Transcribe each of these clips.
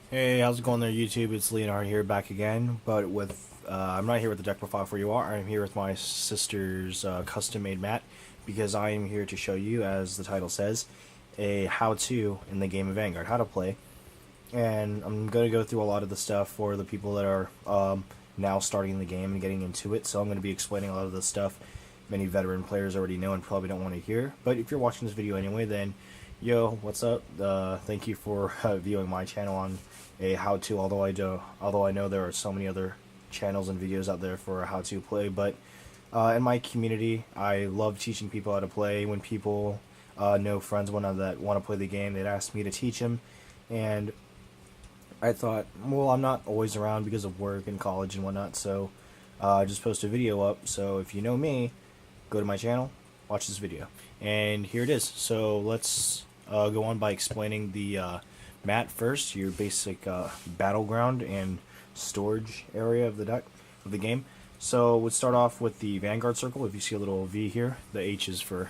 Hey, how's it going there, YouTube? It's Leonard here, back again, but I'm not here with the deck profile for you are. I'm here with my sister's custom-made mat, because I am here to show you, as the title says, a how-to in the game of Vanguard, how to play. And I'm going to go through a lot of the stuff for the people that are now starting the game and getting into it, so I'm going to be explaining a lot of the stuff many veteran players already know and probably don't want to hear. But if you're watching this video anyway, then yo, what's up? Thank you for viewing my channel on a how-to. Although I know there are so many other channels and videos out there for how to play, but in my community, I love teaching people how to play. When people know friends that want to play the game, they'd ask me to teach them, and I thought, well, I'm not always around because of work and college and whatnot, so I just post a video up. So if you know me, go to my channel, watch this video, and here it is. So let's go on by explaining the mat first, your basic battleground and storage area of the deck of the game. So we'll start off with the Vanguard circle. If you see a little V here, the H is for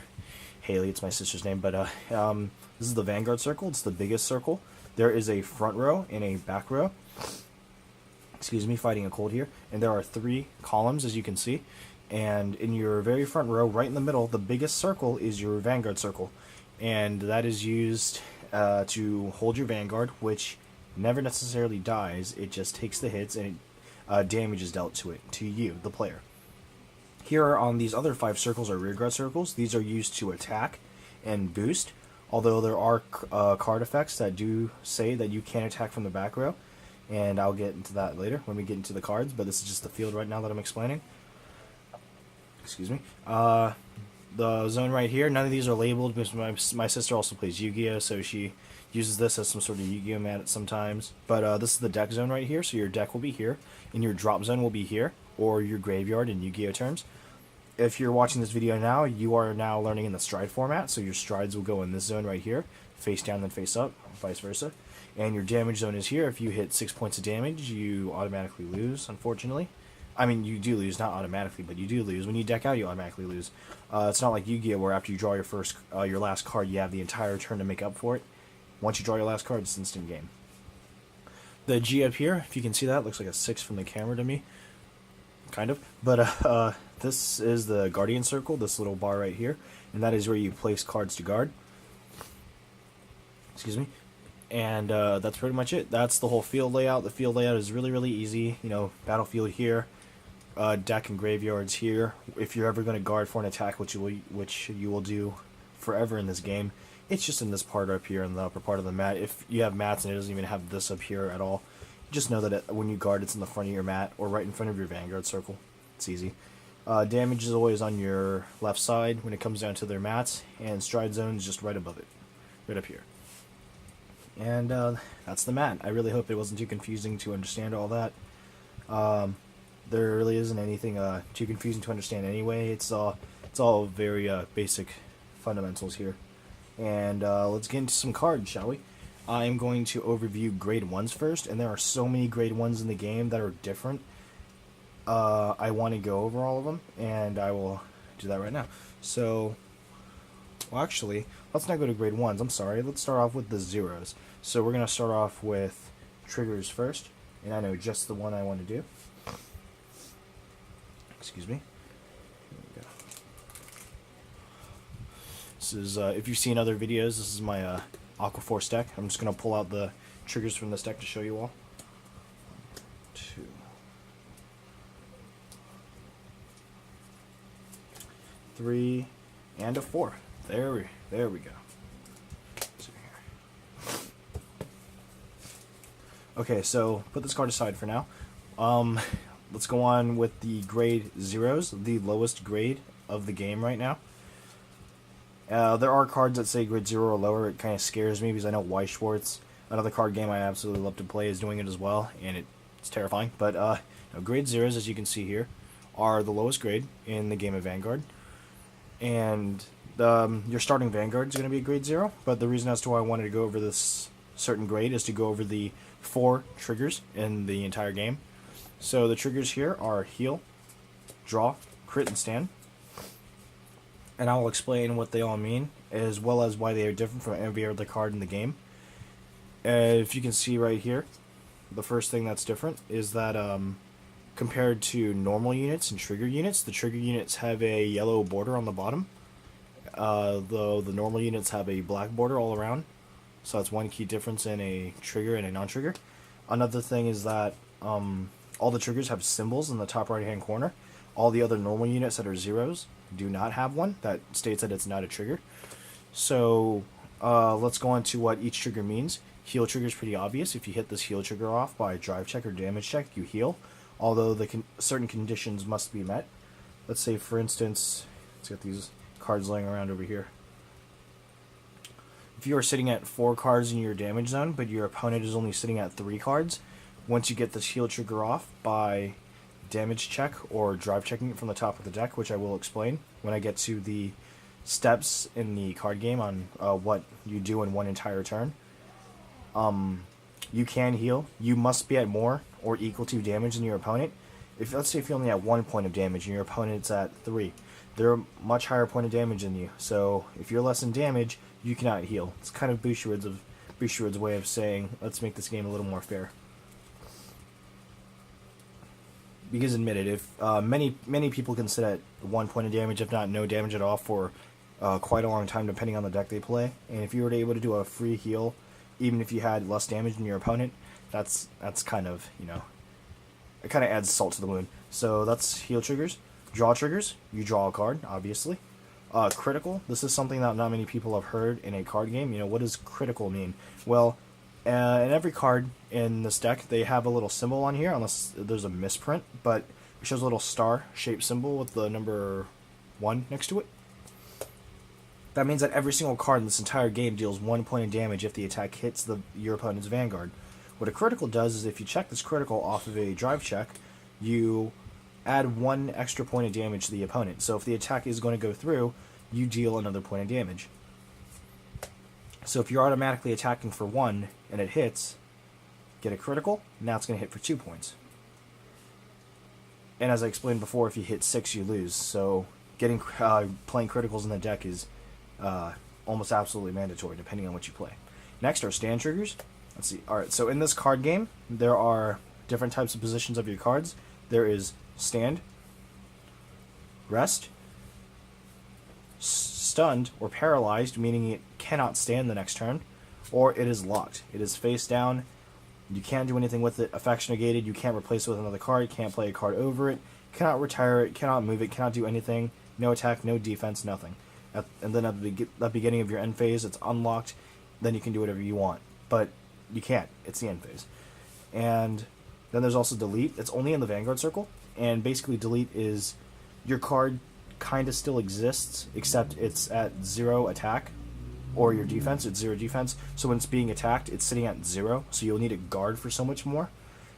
Haley, it's my sister's name, but this is the Vanguard circle. It's the biggest circle. There is a front row and a back row. Excuse me, fighting a cold here. And there are 3 columns, as you can see. And in your very front row, right in the middle, the biggest circle is your Vanguard circle. And that is used to hold your Vanguard, which never necessarily dies. It just takes the hits and damage is dealt to it, to you, the player. Here on these other 5 circles are rearguard circles. These are used to attack and boost, although there are card effects that do say that you can attack from the back row, and I'll get into that later when we get into the cards, but this is just the field right now that I'm explaining. Excuse me. The zone right here, none of these are labeled because my sister also plays Yu-Gi-Oh, so she uses this as some sort of Yu-Gi-Oh mat sometimes. But this is the deck zone right here, so your deck will be here, and your drop zone will be here, or your graveyard in Yu-Gi-Oh terms. If you're watching this video now, you are now learning in the stride format, so your strides will go in this zone right here, face down then face up, vice versa. And your damage zone is here. If you hit 6 points of damage, you automatically lose, unfortunately. I mean, you do lose, not automatically, but you do lose. When you deck out, you automatically lose. It's not like Yu-Gi-Oh, where after you draw your last card, you have the entire turn to make up for it. Once you draw your last card, it's instant game. The G up here, if you can see that, looks like a 6 from the camera to me. Kind of. But this is the Guardian Circle, this little bar right here, and that is where you place cards to guard. Excuse me. And that's pretty much it. That's the whole field layout. The field layout is really, really easy. You know, battlefield here, deck and graveyards here. If you're ever going to guard for an attack, which you will do forever in this game, it's just in this part up here in the upper part of the mat. If you have mats and it doesn't even have this up here at all, just know that when you guard, it's in the front of your mat or right in front of your Vanguard circle. It's easy. Damage is always on your left side when it comes down to their mats, and stride zone is just right above it, right up here. And that's the mat. I really hope it wasn't too confusing to understand all that. There really isn't anything too confusing to understand anyway. It's all very basic fundamentals here. And let's get into some cards, shall we? I'm going to overview grade 1s first, and there are so many grade 1s in the game that are different. I want to go over all of them, and I will do that right now. So, well, actually, let's not go to grade 1s, I'm sorry. Let's start off with the zeros. So we're going to start off with triggers first, and I know just the one I want to do. Excuse me. Here we go. This is, if you've seen other videos, this is my Aqua Force deck. I'm just going to pull out the triggers from this deck to show you all. 2, 3, and a 4. There we go. Okay, so put this card aside for now. Let's go on with the grade 0s, the lowest grade of the game right now. There are cards that say grade 0 or lower. It kind of scares me because I know Weiss Schwartz, another card game I absolutely love to play, is doing it as well, and it's terrifying. But grade 0s, as you can see here, are the lowest grade in the game of Vanguard. And your starting Vanguard is going to be a grade 0, but the reason as to why I wanted to go over this certain grade is to go over the 4 triggers in the entire game. So the triggers here are heal, draw, crit, and stand. And I will explain what they all mean, as well as why they are different from every other card in the game. If you can see right here, the first thing that's different is that compared to normal units and trigger units, the trigger units have a yellow border on the bottom, though the normal units have a black border all around. So that's one key difference in a trigger and a non-trigger. Another thing is that all the triggers have symbols in the top right-hand corner. All the other normal units that are zeros do not have one that states that it's not a trigger. So let's go on to what each trigger means. Heal trigger is pretty obvious. If you hit this heal trigger off by drive check or damage check, you heal. Although certain conditions must be met. Let's say, for instance, let's get these cards laying around over here. If you are sitting at 4 cards in your damage zone, but your opponent is only sitting at 3 cards, once you get this heal trigger off by damage check or drive checking it from the top of the deck, which I will explain when I get to the steps in the card game on what you do in one entire turn, you can heal. You must be at more or equal to damage than your opponent. If let's say if you're only at 1 point of damage and your opponent's at 3, they're a much higher point of damage than you. So if you're less in damage, you cannot heal. It's kind of Bushiroad's way of saying, let's make this game a little more fair. Because admit it, if many people can sit at 1 point of damage, if not no damage at all, for quite a long time, depending on the deck they play. And if you were able to do a free heal, even if you had less damage than your opponent, that's kind of, you know, it kind of adds salt to the wound. So that's heal triggers. Draw triggers, you draw a card, obviously. Critical, this is something that not many people have heard in a card game. You know, what does critical mean? Well, in every card in this deck, they have a little symbol on here, unless there's a misprint, but it shows a little star-shaped symbol with the number 1 next to it. That means that every single card in this entire game deals 1 point of damage if the attack hits your opponent's Vanguard. What a critical does is if you check this critical off of a drive check, you add 1 extra point of damage to the opponent. So if the attack is going to go through, you deal another point of damage. So if you're automatically attacking for 1 and it hits, get a critical, now it's going to hit for 2 points. And as I explained before, if you hit 6, you lose. So playing criticals in the deck is almost absolutely mandatory, depending on what you play. Next are stand triggers. Let's see. Alright, so in this card game, there are different types of positions of your cards. There is stand, rest, stunned or paralyzed, meaning it cannot stand the next turn, or it is locked. It is face down. You can't do anything with it. Effects negated. You can't replace it with another card. You can't play a card over it. Cannot retire it. Cannot move it. Cannot do anything. No attack. No defense. Nothing. And then at the beginning of your end phase, it's unlocked. Then you can do whatever you want. But you can't. It's the end phase. And then there's also delete. It's only in the Vanguard circle. And basically delete is your card kind of still exists, except it's at 0 attack. Or your defense, it's 0 defense. So when it's being attacked, it's sitting at 0. So you'll need a guard for so much more.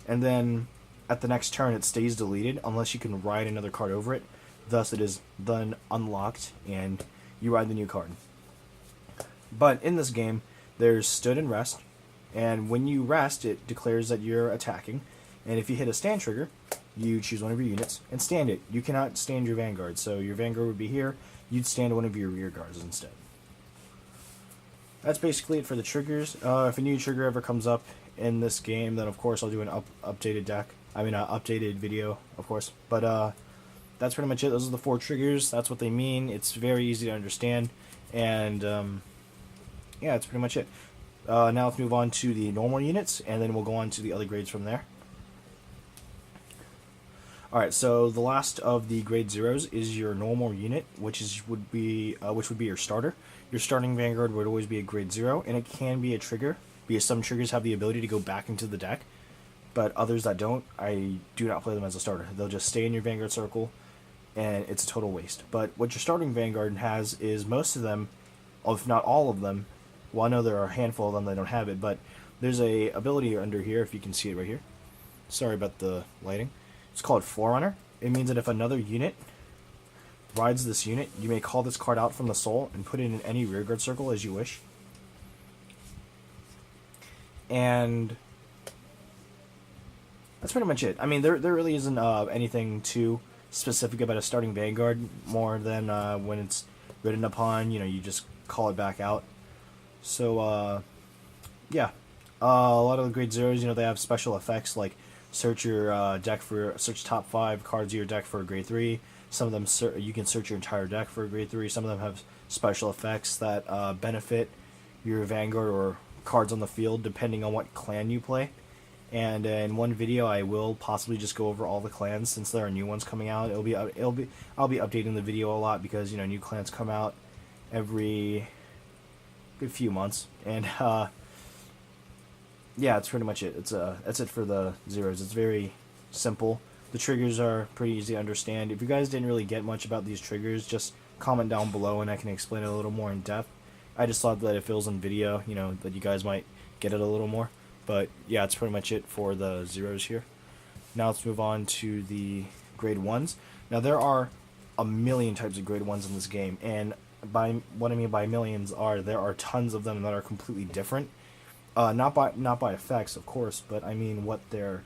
And then at the next turn, it stays deleted unless you can ride another card over it. Thus, it is then unlocked, and you ride the new card. But in this game, there's stood and rest. And when you rest, it declares that you're attacking. And if you hit a stand trigger, you choose one of your units and stand it. You cannot stand your Vanguard. So your Vanguard would be here. You'd stand one of your rear guards instead. That's basically it for the triggers. If a new trigger ever comes up in this game, then of course I'll do an updated updated video, of course. But that's pretty much it. Those are the 4 triggers. That's what they mean. It's very easy to understand. And yeah, that's pretty much it. Now let's move on to the normal units, and then we'll go on to the other grades from there. Alright, so the last of the grade zeros is your normal unit, which would be your starter. Your starting Vanguard would always be a grade 0, and it can be a trigger, because some triggers have the ability to go back into the deck, but others that don't, I do not play them as a starter. They'll just stay in your Vanguard circle, and it's a total waste. But what your starting Vanguard has is most of them, if not all of them, well, I know there are a handful of them that don't have it, but there's a ability under here, if you can see it right here. Sorry about the lighting. It's called Forerunner. It means that if another unit rides this unit, you may call this card out from the soul and put it in any rearguard circle as you wish. And that's pretty much it. I mean, there really isn't anything too specific about a starting Vanguard more than when it's ridden upon, you know, you just call it back out. So, yeah. A lot of the grade zeros, they have special effects like search your deck for search top 5 cards of your deck for a grade 3. Some of them you can search your entire deck for a grade 3. Some of them have special effects that benefit your Vanguard or cards on the field depending on what clan you play. And in one video, I will possibly just go over all the clans since there are new ones coming out. I'll be updating the video a lot because new clans come out every good few months, and yeah, that's pretty much it. That's it for the zeros. It's very simple. The triggers are pretty easy to understand. If you guys didn't really get much about these triggers, just comment down below and I can explain it a little more in depth. I just thought that if it was in video, that you guys might get it a little more. But yeah, that's pretty much it for the zeros here. Now let's move on to the grade 1s. Now there are a million types of grade 1s in this game, and by what I mean by millions there are tons of them that are completely different. Not by effects, of course, but I mean what their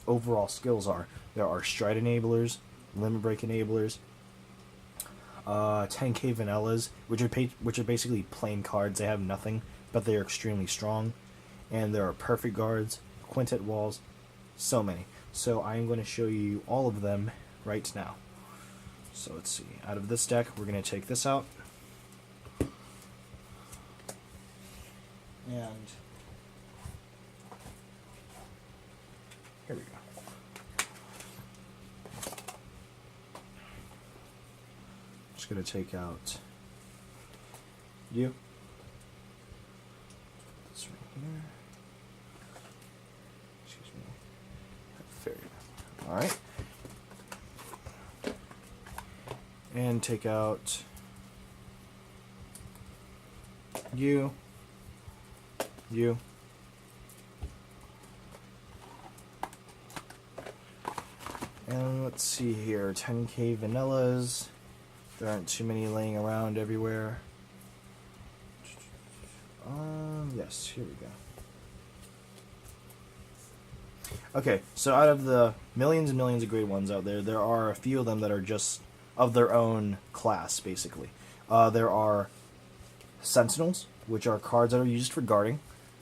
overall skills are. There are stride enablers, limit break enablers, 10k vanillas, which are basically plain cards. They have nothing, but they are extremely strong. And there are perfect guards, quintet walls, so many. So I'm going to show you all of them right now. So let's see. Out of this deck, we're going to take this out. And here we go. Just going to take out you. This right here. Alright. And take out you. And let's see here, 10k vanillas. There aren't too many laying around everywhere. Yes, here we go. Okay, so out of the millions and millions of grade 1s out there, there are a few of them that are just of their own class, basically. There are Sentinels, which are cards that are used for guarding,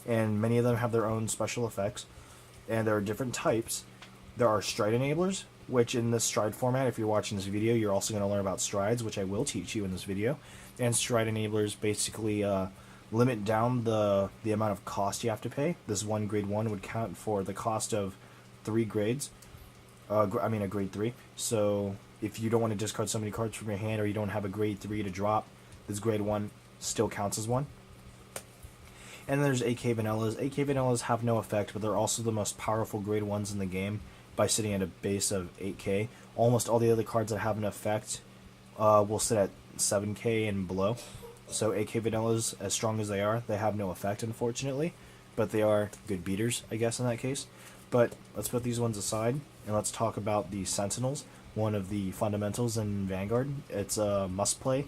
and many of them have their own special effects, and there are different types. There are Stride Enablers, which in this Stride format, if you're watching this video, you're also going to learn about strides, which I will teach you in this video. And Stride Enablers basically limit down the amount of cost you have to pay. This one grade 1 would count for the cost of 3 grades. A grade 3. So if you don't want to discard so many cards from your hand, or you don't have a grade 3 to drop, this grade 1 still counts as one. And then there's AK Vanillas. AK Vanillas have no effect, but they're also the most powerful grade 1s in the game by sitting at a base of 8k. Almost all the other cards that have an effect will sit at 7k and below. So AK Vanillas, as strong as they have no effect, unfortunately. But they are good beaters, I guess, in that case. But let's put these ones aside, and let's talk about the Sentinels, one of the fundamentals in Vanguard. It's a must-play.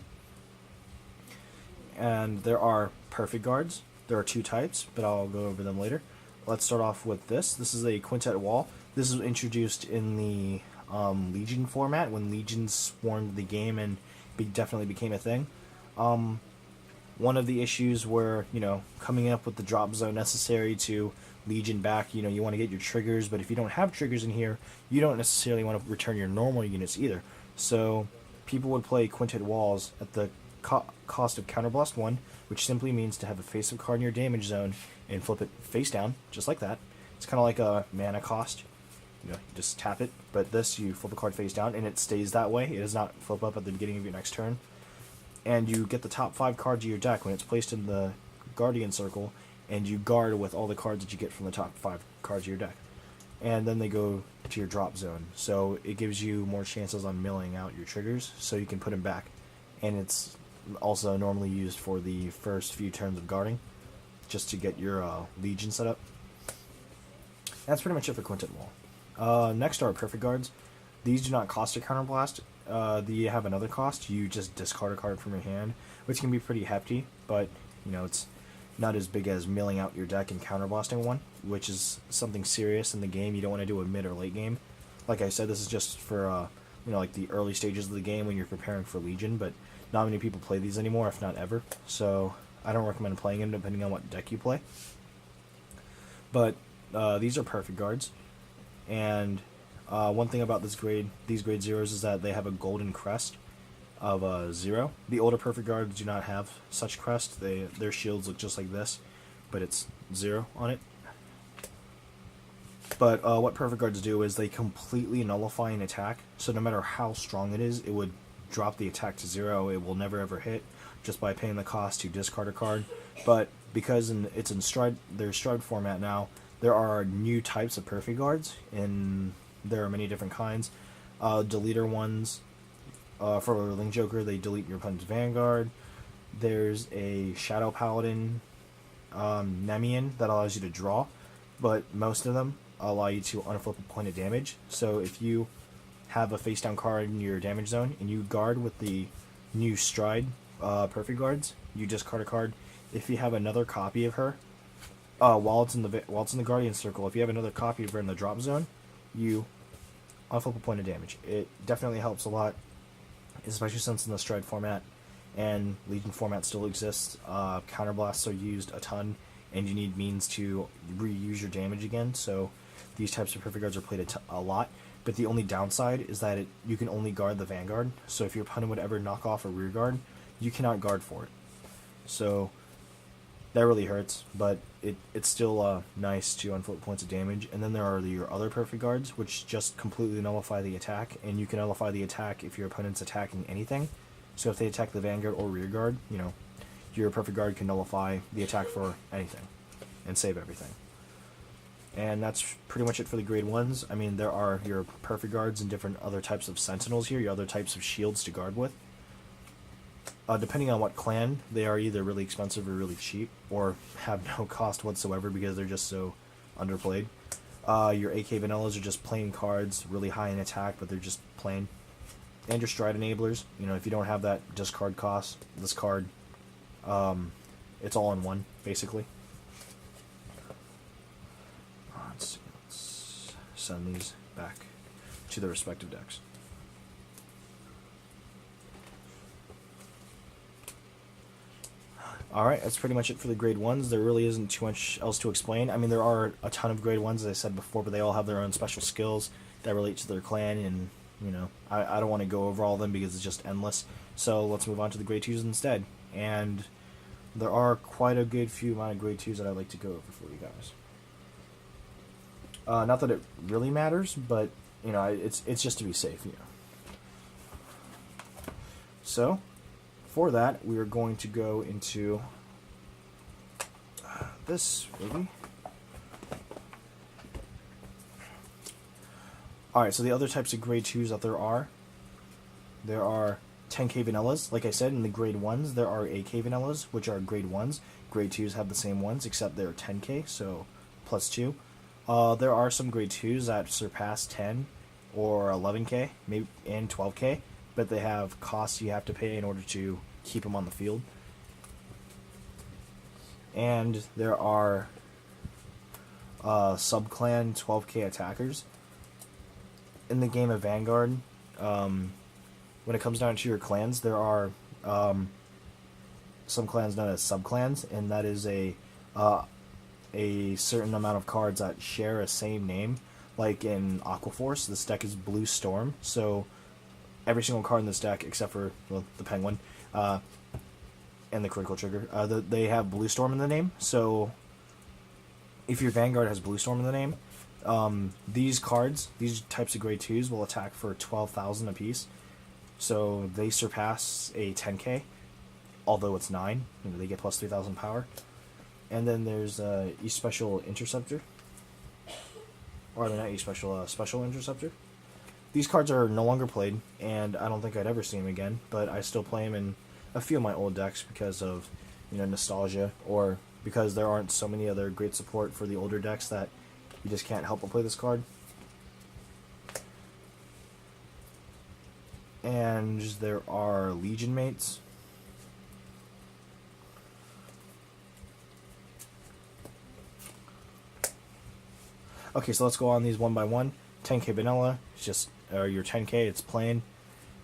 And there are perfect guards. There are 2 types, but I'll go over them later. Let's start off with this. This is a quintet wall. This was introduced in the Legion format, when Legions swarmed the game and definitely became a thing. One of the issues were, coming up with the drop zone necessary to Legion back. You want to get your triggers, but if you don't have triggers in here, you don't necessarily want to return your normal units either. So people would play quintet walls at the cost of Counterblast 1, which simply means to have a face-up card in your damage zone and flip it face down, just like that. It's kind of like a mana cost. You just tap it, but this, you flip a card face down, and it stays that way. It does not flip up at the beginning of your next turn. And you get the top 5 cards of your deck when it's placed in the Guardian Circle, and you guard with all the cards that you get from the top 5 cards of your deck. And then they go to your drop zone, so it gives you more chances on milling out your triggers, so you can put them back. And it's also normally used for the first few turns of guarding, just to get your Legion set up. That's pretty much it for Quintet Wall. Next are Perfect Guards. These do not cost a Counterblast. They have another cost. You just discard a card from your hand, which can be pretty hefty, but it's not as big as milling out your deck and counterblasting one, which is something serious in the game. You don't want to do a mid or late game. Like I said, this is just for like the early stages of the game when you're preparing for Legion, but not many people play these anymore, if not ever. So I don't recommend playing them depending on what deck you play. But these are perfect guards, and one thing about these grade zeros is that they have a golden crest of 0. The older perfect guards do not have such crest. Their shields look just like this, but it's 0 on it. But what perfect guards do is they completely nullify an attack. So no matter how strong it is, it would drop the attack to 0. It will never ever hit just by paying the cost to discard a card. But because it's in their stride format now, there are new types of perfect guards, and there are many different kinds. Deleter ones, for Link Joker, they delete your opponent's Vanguard. There's a Shadow Paladin Nemian that allows you to draw, but most of them allow you to unflip a point of damage. So if you have a face down card in your damage zone and you guard with the new stride perfect guards, you discard a card. If you have another copy of her, while it's in the Guardian Circle, if you have another copy of her in the drop zone, you unflip a point of damage. It definitely helps a lot, especially since in the stride format and Legion format still exists. Counterblasts are used a ton, and you need means to reuse your damage again. So these types of perfect guards are played a lot. But the only downside is that you can only guard the Vanguard. So if your opponent would ever knock off a rear guard, you cannot guard for it. So that really hurts, but it's still nice to unflip points of damage. And then there are your other perfect guards, which just completely nullify the attack, and you can nullify the attack if your opponent's attacking anything. So if they attack the Vanguard or rear guard, your perfect guard can nullify the attack for anything and save everything. And that's pretty much it for the grade 1s. I mean, there are your perfect guards and different other types of sentinels here, your other types of shields to guard with. Depending on what clan, they are either really expensive or really cheap, or have no cost whatsoever because they're just so underplayed. Your AK Vanillas are just plain cards, really high in attack, but they're just plain. And your Stride Enablers, if you don't have that discard cost, this card, it's all in one, basically. Let's send these back to their respective decks. Alright, that's pretty much it for the grade 1s. There really isn't too much else to explain. I mean, there are a ton of grade 1s, as I said before, but they all have their own special skills that relate to their clan, and, I don't want to go over all of them because it's just endless. So let's move on to the grade 2s instead. And there are quite a good few amount of grade 2s that I'd like to go over for you guys. Not that it really matters, but, it's just to be safe, So, for that, we are going to go into this movie. Alright, so the other types of grade 2s that there are 10k vanillas. Like I said, in the grade 1s, there are 8k vanillas, which are grade 1s. Grade 2s have the same ones, except they're 10k, so plus 2. There are some grade 2s that surpass 10 or 11k, maybe, and 12k, but they have costs you have to pay in order to keep them on the field. And there are sub-clan 12k attackers. In the game of Vanguard, when it comes down to your clans, there are some clans known as sub-clans, and that is a certain amount of cards that share a same name. Like in Aquaforce, this deck is Blue Storm, so every single card in this deck, except for the Penguin and the Critical Trigger, they have Blue Storm in the name. So if your Vanguard has Blue Storm in the name, these cards, these types of grade 2s, will attack for 12,000 apiece. So they surpass a 10k, although it's 9. They get plus 3,000 power. And then there's East Special Interceptor. Or not East Special, Special Interceptor. These cards are no longer played, and I don't think I'd ever see them again, but I still play them in a few of my old decks because of, nostalgia, or because there aren't so many other great support for the older decks that you just can't help but play this card. And there are Legion mates. Okay, so let's go on these one by one. 10k vanilla, it's just your 10k, it's plain.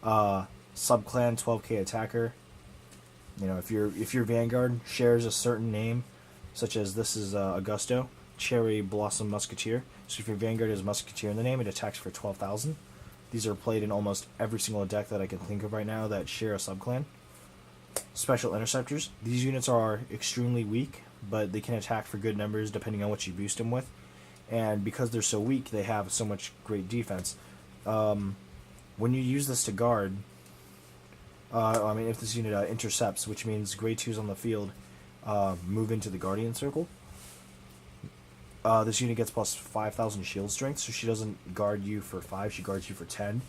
Subclan 12k attacker. If your Vanguard shares a certain name, such as this is Augusto, Cherry Blossom Musketeer. So if your Vanguard has Musketeer in the name, it attacks for 12,000. These are played in almost every single deck that I can think of right now that share a subclan. Special Interceptors. These units are extremely weak, but they can attack for good numbers depending on what you boost them with. And because they're so weak, they have so much great defense. When you use this to guard, if this unit intercepts, which means grade 2s on the field move into the Guardian Circle, this unit gets plus 5,000 shield strength, so she doesn't guard you for 5, she guards you for 10.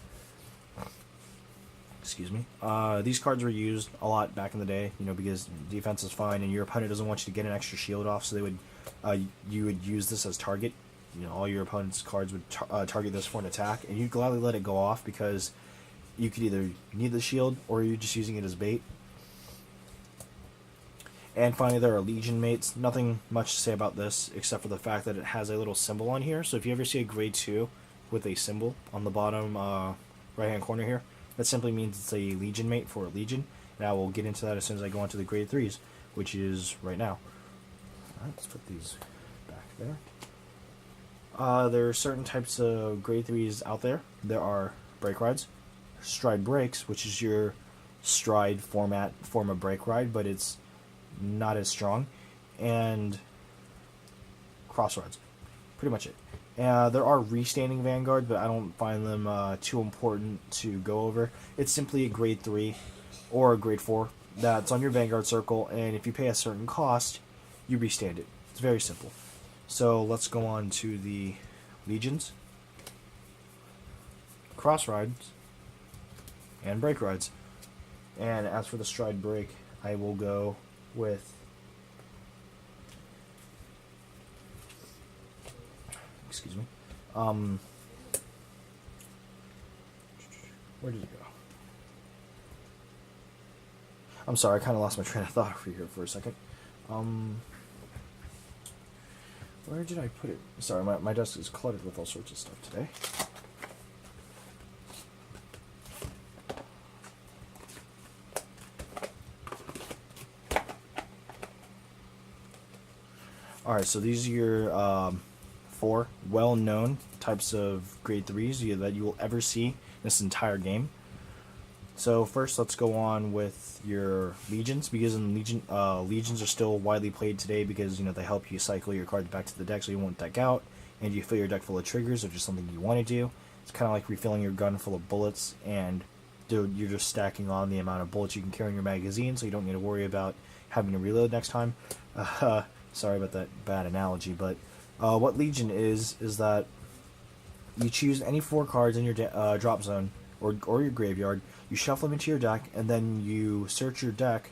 Excuse me. These cards were used a lot back in the day, because defense is fine and your opponent doesn't want you to get an extra shield off, so you would use this as target. All your opponent's cards would target this for an attack, and you'd gladly let it go off because you could either need the shield or you're just using it as bait. And finally, there are Legion mates. Nothing much to say about this except for the fact that it has a little symbol on here. So if you ever see a grade 2 with a symbol on the bottom right hand corner here, that simply means it's a Legion mate for a Legion. And I will get into that as soon as I go on to the grade 3s, which is right now. Alright, let's put these back there. There are certain types of grade 3s out there. There are Break Rides, Stride Breaks, which is your Stride form of Break Ride, but it's not as strong, and Crossroads. Pretty much it. There are restanding Vanguard, but I don't find them too important to go over. It's simply a grade 3 or a grade 4 that's on your Vanguard circle, and if you pay a certain cost, you restand it. It's very simple. So let's go on to the Legions, Cross Rides, and Break Rides. And as for the Stride Break, I will go with where did it go? I'm sorry, I kind of lost my train of thought over here for a second. Where did I put it? Sorry, my desk is cluttered with all sorts of stuff today. Alright, so these are your 4 well-known types of grade 3s that you will ever see in this entire game. So first, let's go on with your Legions, because Legions are still widely played today because they help you cycle your cards back to the deck so you won't deck out, and you fill your deck full of triggers, which is something you want to do. It's kind of like refilling your gun full of bullets, and you're just stacking on the amount of bullets you can carry in your magazine, so you don't need to worry about having to reload next time. Sorry about that bad analogy, but what Legion is that you choose any 4 cards in your drop zone or your graveyard, you shuffle them into your deck, and then you search your deck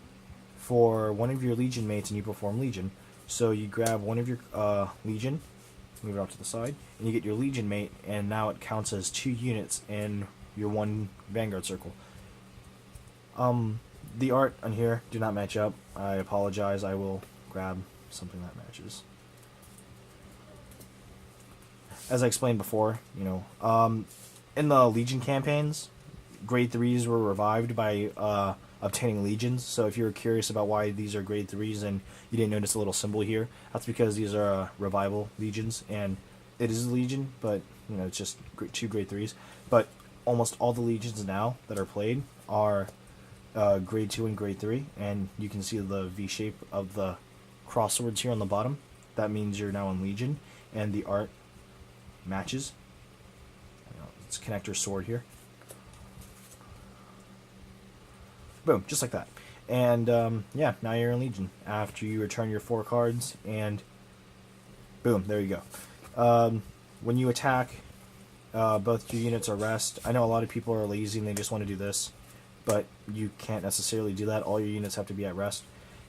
for one of your Legion mates and you perform Legion. So you grab one of your Legion, move it off to the side, and you get your Legion mate, and now it counts as 2 units in your 1 Vanguard circle. The art on here do not match up. I apologize. I will grab something that matches. As I explained before, in the Legion campaigns, grade 3s were revived by obtaining Legions. So if you're curious about why these are grade 3s and you didn't notice a little symbol here, that's because these are revival Legions, and it is a Legion, but it's just 2 grade 3s. But almost all the Legions now that are played are grade 2 and grade 3, and you can see the V shape of the cross swords here on the bottom. That means you're now in Legion, and the art matches. It's connector sword here. Boom, just like that. And yeah, now you're in Legion after you return your 4 cards, and boom, there you go. When you attack, both your units are rest. I know a lot of people are lazy and they just want to do this, but you can't necessarily do that. All your units have to be at rest.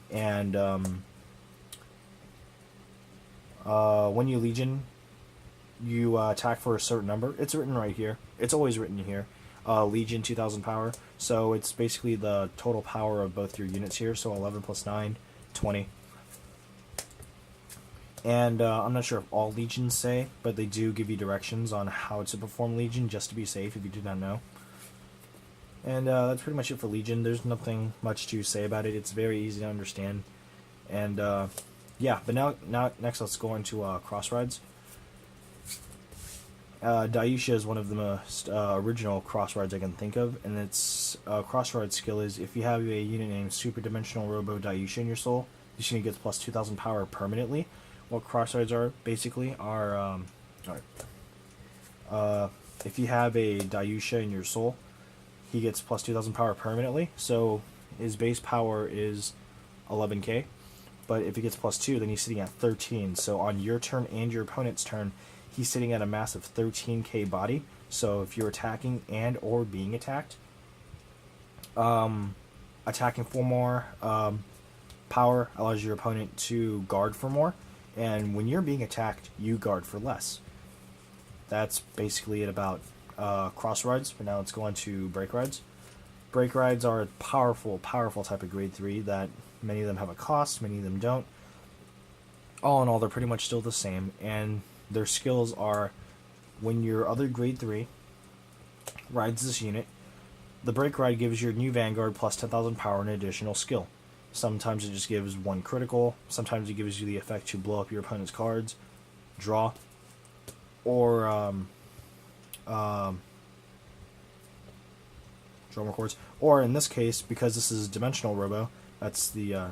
And when you Legion, you attack for a certain number. It's written right here. It's always written here. Legion 2000 power. So it's basically the total power of both your units here. So 11 plus 9, 20. And I'm not sure if all Legions say, but they do give you directions on how to perform Legion, just to be safe if you do not know. And that's pretty much it for Legion. There's nothing much to say about it. It's very easy to understand. And Yeah, but now next let's go into cross rides. Daisha is one of the most original cross rides I can think of, and its cross ride skill is if you have a unit named Super Dimensional Robo Daisha in your soul, this unit gets plus 2,000 power permanently. What cross rides are basically are, alright. If you have a Daisha in your soul, he gets plus 2,000 power permanently. So his base power is 11k, but if he gets plus 2, then he's sitting at 13. So on your turn and your opponent's turn, he's sitting at a massive 13k body. So if you're attacking and or being attacked, attacking for more power allows your opponent to guard for more, and when you're being attacked, you guard for less. That's basically it about cross rides. But now let's go on to brake rides. Brake rides are a powerful type of grade 3 that many of them have a cost, many of them don't. All in all, they're pretty much still the same, and their skills are when your other grade 3 rides this unit, the brake ride gives your new Vanguard plus 10,000 power and an additional skill. Sometimes it just gives one critical, sometimes it gives you the effect to blow up your opponent's cards, draw, or draw more cards. Or in this case, because this is Dimensional Robo, that's the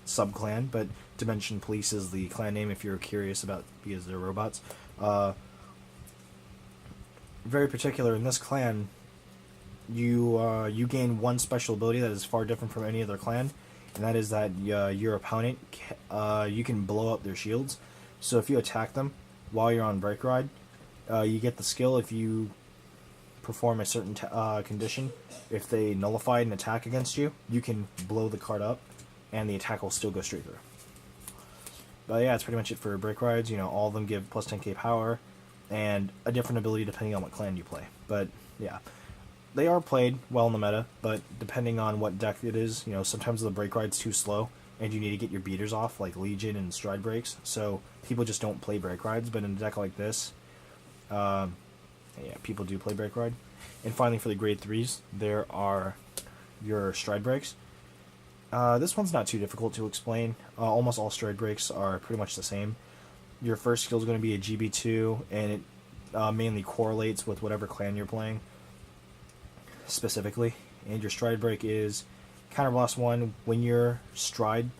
sub-clan, but Dimension Police is the clan name if you're curious about, because they're robots. Very particular in this clan, you gain one special ability that is far different from any other clan, and that is that your opponent, you can blow up their shields. So if you attack them while you're on brake ride, you get the skill if you perform a certain condition. If they nullify an attack against you, you can blow the card up, and the attack will still go straight through. But yeah, that's pretty much it for brake rides. You know, all of them give plus 10k power, and a different ability depending on what clan you play. But yeah, they are played well in the meta, but depending on what deck it is, you know, sometimes the brake ride's too slow, and you need to get your beaters off, like Legion and Stride Breaks, so people just don't play brake rides. But in a deck like this, yeah, people do play brake ride. And finally, for the grade 3s, there are your Stride Breaks. This one's not too difficult to explain. Almost all Stride Breaks are pretty much the same. Your first skill is going to be a GB2, and it mainly correlates with whatever clan you're playing specifically. And your Stride Break is Counterblast 1 when your stride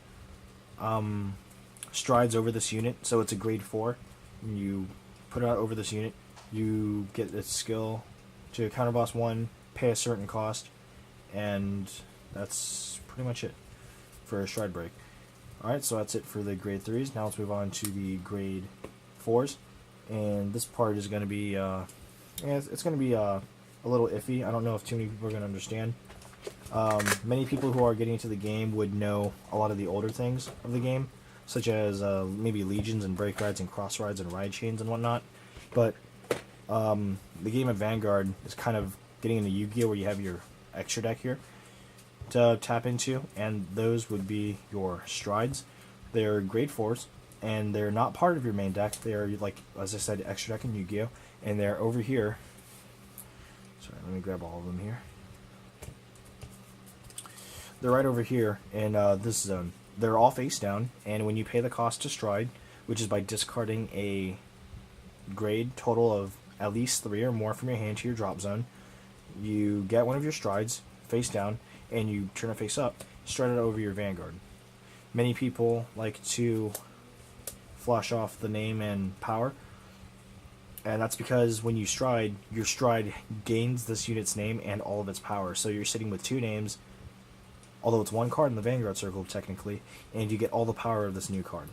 strides over this unit, so it's a grade 4, and you put it out over this unit, you get its skill to Counterblast 1, pay a certain cost, and that's pretty much it for a Stride Break. Alright, so that's it for the grade 3s. Now let's move on to the grade 4s. And this part is going to be, it's going to be a little iffy. I don't know if too many people are going to understand. Many people who are getting into the game would know a lot of the older things of the game, such as maybe legions and brake rides and cross rides and ride chains and whatnot. But the game of Vanguard is kind of getting into Yu-Gi-Oh! Where you have your extra deck here to tap into, and those would be your strides. They're grade 4s, and they're not part of your main deck. They're, like, as I said, extra deck in Yu-Gi-Oh! And they're over here. Sorry, let me grab all of them here. They're right over here in this zone. They're all face down, and when you pay the cost to stride, which is by discarding a grade total of at least 3 or more from your hand to your drop zone, you get one of your strides face down, and you turn it face up, stride it over your Vanguard. Many people like to flash off the name and power, and that's because when you stride, your stride gains this unit's name and all of its power. So you're sitting with 2 names, although it's 1 card in the Vanguard circle technically, and you get all the power of this new card.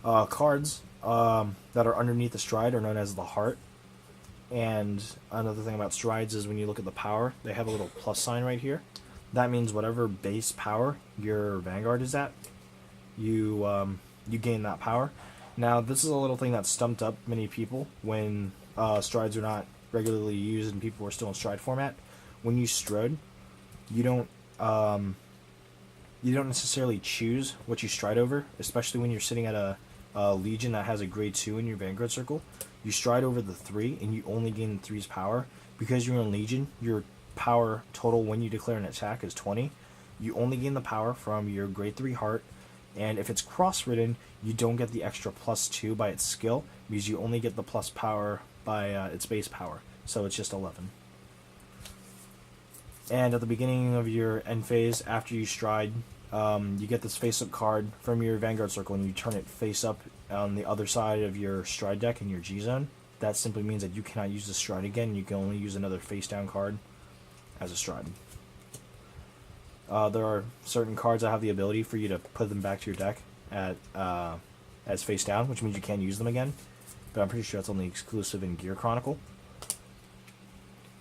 Cards that are underneath the stride are known as the heart. And another thing about strides is when you look at the power, they have a little plus sign right here. That means whatever base power your Vanguard is at, you gain that power. Now, this is a little thing that stumped up many people when strides are not regularly used and people are still in stride format. When you stride, you don't necessarily choose what you stride over, especially when you're sitting at a legion that has a grade 2 in your Vanguard circle. You stride over the 3, and you only gain 3's power. Because you're in Legion, your power total when you declare an attack is 20. You only gain the power from your grade 3 heart And if it's cross-ridden, you don't get the extra +2 by its skill, because you only get the plus power by its base power. So it's just 11. And at the beginning of your end phase, after you stride, you get this face-up card from your Vanguard circle, and you turn it face-up on the other side of your stride deck in your G-zone. That simply means that you cannot use the stride again. You can only use another face-down card as a stride. There are certain cards that have the ability for you to put them back to your deck at as face-down, which means you can't use them again. But I'm pretty sure that's only exclusive in Gear Chronicle.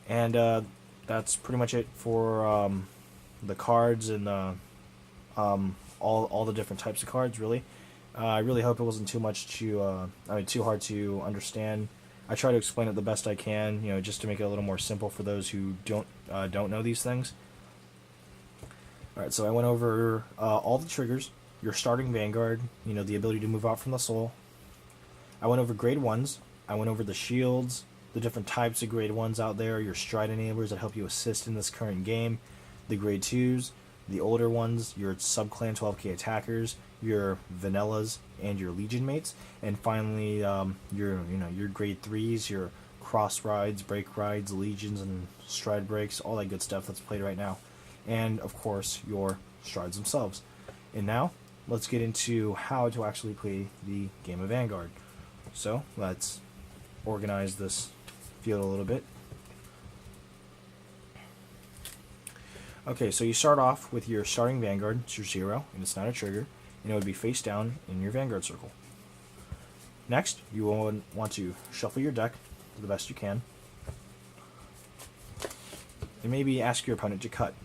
And that's pretty much it for the cards and all the different types of cards, really. I really hope it wasn't too hard to understand. I try to explain it the best I can, just to make it a little more simple for those who don't know these things. Alright, so I went over all the triggers, your starting Vanguard, the ability to move out from the soul. I went over grade 1s, I went over the shields, the different types of grade 1s out there, your stride enablers that help you assist in this current game, the grade 2s, the older ones, your sub-clan 12k attackers, your vanillas, and your legion mates, and finally your grade 3s, your cross rides, break rides, legions, and stride breaks, all that good stuff that's played right now. And of course your strides themselves. And now let's get into how to actually play the game of Vanguard. So let's organize this field a little bit. Okay, so you start off with your starting Vanguard. It's your 0, and it's not a trigger, and it would be face down in your Vanguard circle. Next, you will want to shuffle your deck to the best you can, and maybe ask your opponent to cut.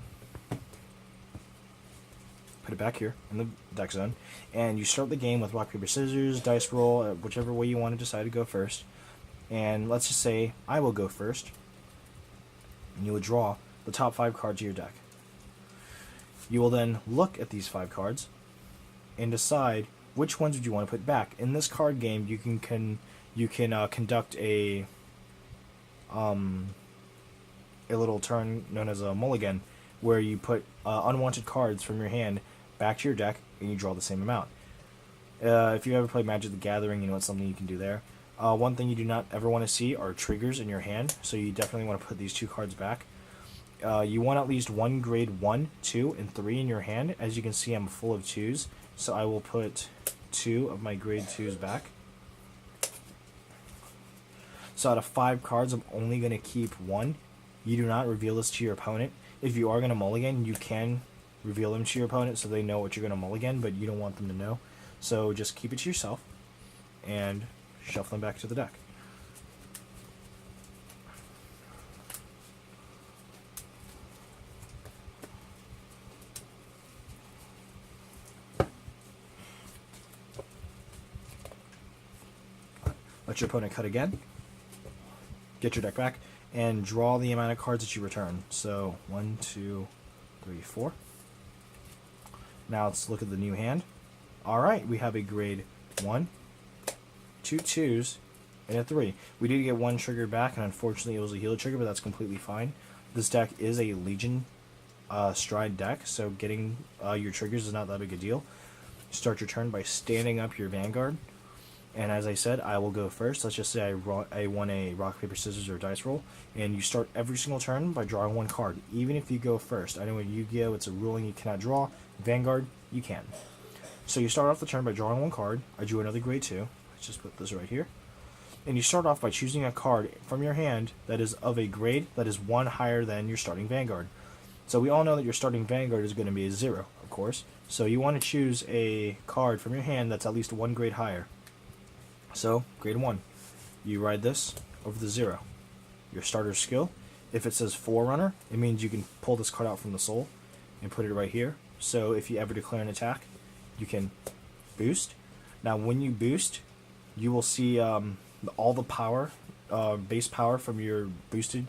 Put it back here in the deck zone, and you start the game with rock, paper, scissors, dice roll, whichever way you want to decide to go first. And let's just say I will go first, and you will draw the top 5 cards of your deck. You will then look at these 5 cards and decide which ones would you want to put back. In this card game, you can conduct a little turn known as a Mulligan, where you put unwanted cards from your hand back to your deck and you draw the same amount. If you ever played Magic the Gathering, it's something you can do there. One thing you do not ever want to see are triggers in your hand, so you definitely want to put these 2 cards back. You want at least 1 grade 1, 2, and 3 in your hand. As you can see, I'm full of 2s, so I will put 2 of my grade 2s back. So out of 5 cards, I'm only going to keep 1. You do not reveal this to your opponent. If you are going to mulligan, you can reveal them to your opponent so they know what you're going to mulligan, but you don't want them to know. So just keep it to yourself and shuffle them back to the deck. Let your opponent cut again. Get your deck back and draw the amount of cards that you return. So 1, 2, 3, 4. Now let's look at the new hand. Alright, we have a grade 1, 2 2s, and a 3. We did get 1 trigger back, and unfortunately it was a healer trigger, but that's completely fine. This deck is a Legion stride deck, so getting your triggers is not that big a deal. Start your turn by standing up your Vanguard. And as I said, I will go first. Let's just say I won a rock, paper, scissors, or dice roll. And you start every single turn by drawing 1 card, even if you go first. I know in Yu-Gi-Oh! It's a ruling you cannot draw. Vanguard, you can. So you start off the turn by drawing 1 card. I drew another grade 2. Let's just put this right here. And you start off by choosing a card from your hand that is of a grade that is 1 higher than your starting Vanguard. So we all know that your starting Vanguard is going to be a 0, of course. So you want to choose a card from your hand that's at least 1 grade higher. So, grade 1. You ride this over the 0. Your starter skill, if it says Forerunner, it means you can pull this card out from the soul and put it right here. So if you ever declare an attack, you can boost. Now when you boost, you will see all the power, base power from your boosting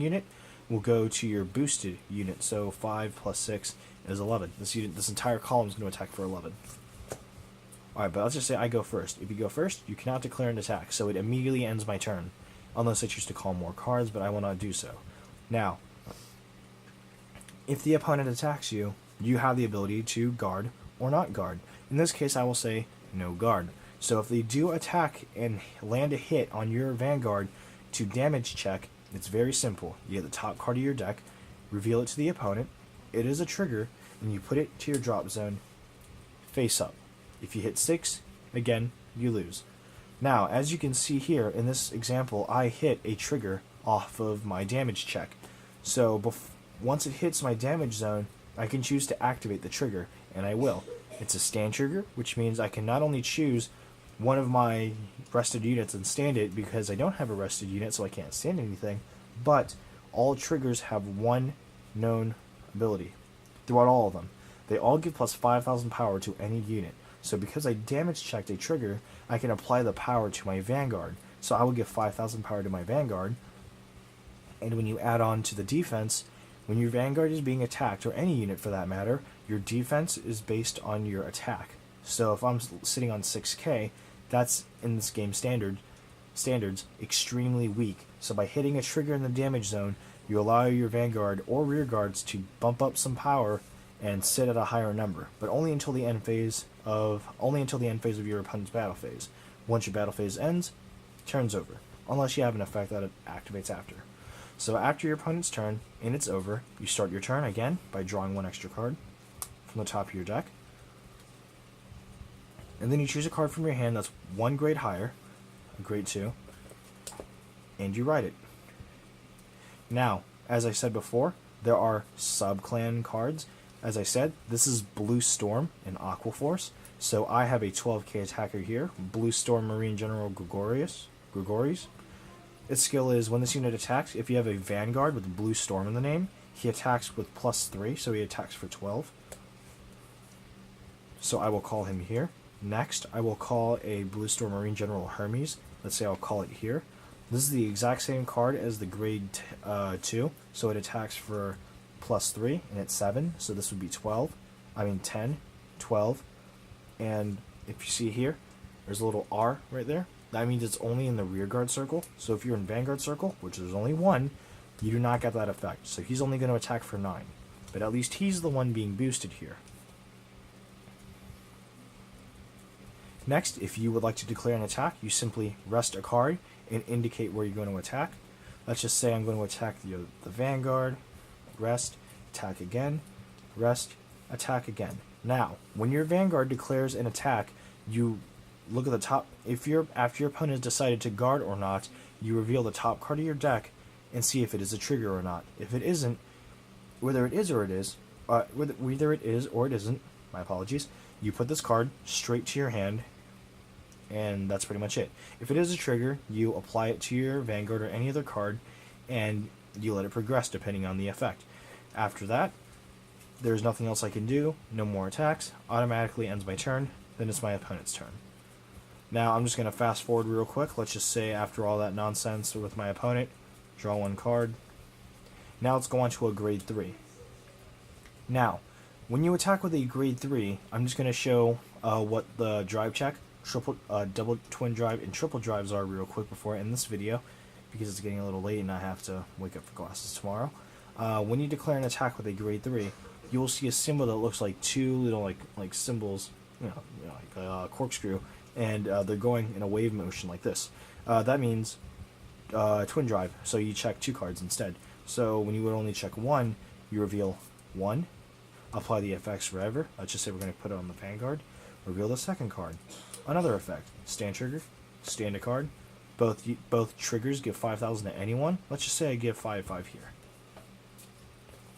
unit will go to your boosted unit. So 5 plus 6 is 11. This entire column is going to attack for 11. Alright, but let's just say I go first. If you go first, you cannot declare an attack, so it immediately ends my turn. Unless I choose to call more cards, but I will not do so. Now, if the opponent attacks you, you have the ability to guard or not guard. In this case, I will say no guard. So if they do attack and land a hit on your Vanguard to damage check, it's very simple. You get the top card of your deck, reveal it to the opponent, it is a trigger, and you put it to your drop zone face up. If you hit 6, again, you lose. Now, as you can see here, in this example, I hit a trigger off of my damage check. So once it hits my damage zone, I can choose to activate the trigger, and I will. It's a stand trigger, which means I can not only choose one of my rested units and stand it because I don't have a rested unit, so I can't stand anything, but all triggers have one known ability throughout all of them. They all give plus 5,000 power to any unit. So because I damage checked a trigger, I can apply the power to my Vanguard. So I will give 5,000 power to my Vanguard. And when you add on to the defense, when your Vanguard is being attacked, or any unit for that matter, your defense is based on your attack. So if I'm sitting on 6k, that's in this game standards extremely weak. So by hitting a trigger in the damage zone, you allow your Vanguard or rear guards to bump up some power and sit at a higher number, but only until the end phase of your opponent's battle phase. Once your battle phase ends, turn's over, unless you have an effect that it activates after. So after your opponent's turn and it's over, you start your turn again by drawing one extra card from the top of your deck, and then you choose a card from your hand that's one grade higher, a grade 2, and you write it. Now, as I said before, there are sub-clan cards. As I said, this is Blue Storm and Aqua Force. So I have a 12k attacker here, Blue Storm Marine General Gregorius. Its skill is when this unit attacks, if you have a Vanguard with Blue Storm in the name, he attacks with +3, so he attacks for 12. So I will call him here. Next, I will call a Blue Storm Marine General Hermes. Let's say I'll call it here. This is the exact same card as the grade 2, so it attacks for +3, and it's 7, so this would be 10, 12, and if you see here, there's a little R right there. That means it's only in the rear guard circle, so if you're in Vanguard circle, which there's only one, you do not get that effect, so he's only going to attack for 9, but at least he's the one being boosted here. Next, if you would like to declare an attack, you simply rest a card and indicate where you're going to attack. Let's just say I'm going to attack the Vanguard, rest, attack again, rest, attack again. Now, when your Vanguard declares an attack, you look at the top. After your opponent has decided to guard or not, you reveal the top card of your deck and see if it is a trigger or not. If it isn't, whether it is or it isn't, my apologies, you put this card straight to your hand, and that's pretty much it. If it is a trigger, you apply it to your Vanguard or any other card, and you let it progress depending on the effect. After that, there's nothing else I can do, no more attacks, automatically ends my turn, then it's my opponent's turn. Now I'm just going to fast forward real quick. Let's just say after all that nonsense with my opponent, draw one card. Now let's go on to a grade 3. Now, when you attack with a grade 3, I'm just going to show what the drive check, double twin drive, and triple drives are real quick before I end this video, because it's getting a little late and I have to wake up for classes tomorrow. When you declare an attack with a grade 3, you will see a symbol that looks like two little like symbols, like a corkscrew, and they're going in a wave motion like this. That means twin drive, so you check 2 cards instead. So when you would only check 1, you reveal 1, apply the effects forever. Let's just say we're going to put it on the Vanguard. Reveal the second card. Another effect, stand trigger, stand a card. Both triggers give 5,000 to anyone. Let's just say I give 5 here.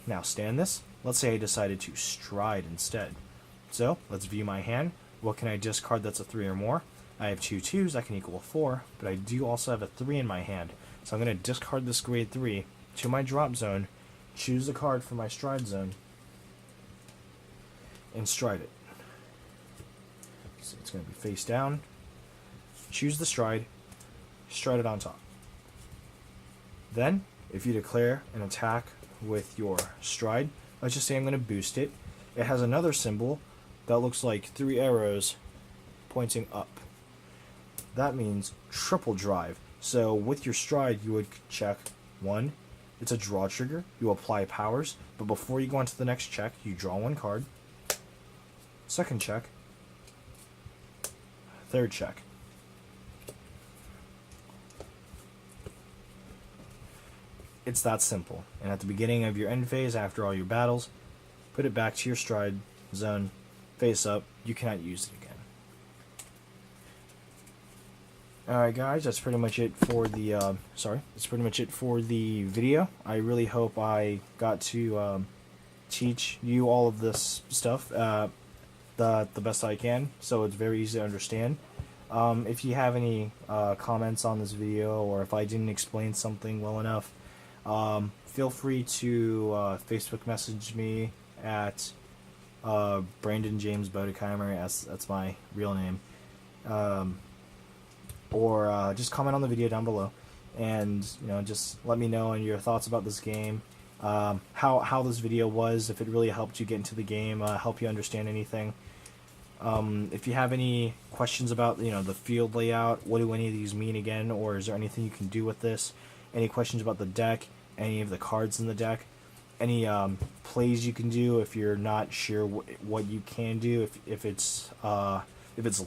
Now stand this. Let's say I decided to stride instead. So let's view my hand. What can I discard that's a 3 or more? I have 2 2s, that can equal a 4, but I do also have a 3 in my hand. So I'm going to discard this grade 3 to my drop zone, choose the card from my stride zone, and stride it. So it's going to be face down, choose the stride it on top. Then, if you declare an attack with your stride, let's just say I'm going to boost it. It has another symbol that looks like 3 arrows pointing up. That means triple drive. So with your stride, you would check 1. It's a draw trigger. You apply powers, but before you go on to the next check, you draw 1 card. Second check, third check. It's that simple. And at the beginning of your end phase, after all your battles, put it back to your stride zone, face up. You cannot use it again. Alright guys, that's pretty much it for the, that's pretty much it for the video. I really hope I got to teach you all of this stuff the best I can, so it's very easy to understand. If you have any comments on this video, or if I didn't explain something well enough, feel free to Facebook message me at Brandon James Bodekeimer, that's my real name, or just comment on the video down below, and just let me know your thoughts about this game, how this video was, if it really helped you get into the game, help you understand anything. If you have any questions about the field layout, what do any of these mean again, or is there anything you can do with this, any questions about the deck, any of the cards in the deck, any plays you can do if you're not sure what you can do, if it's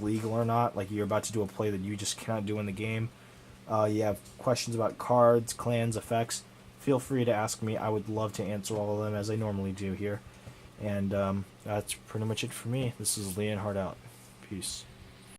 legal or not, like you're about to do a play that you just cannot do in the game, you have questions about cards, clans, effects, feel free to ask me. I would love to answer all of them, as I normally do here. And that's pretty much it for me. This is Leonhard out. Peace.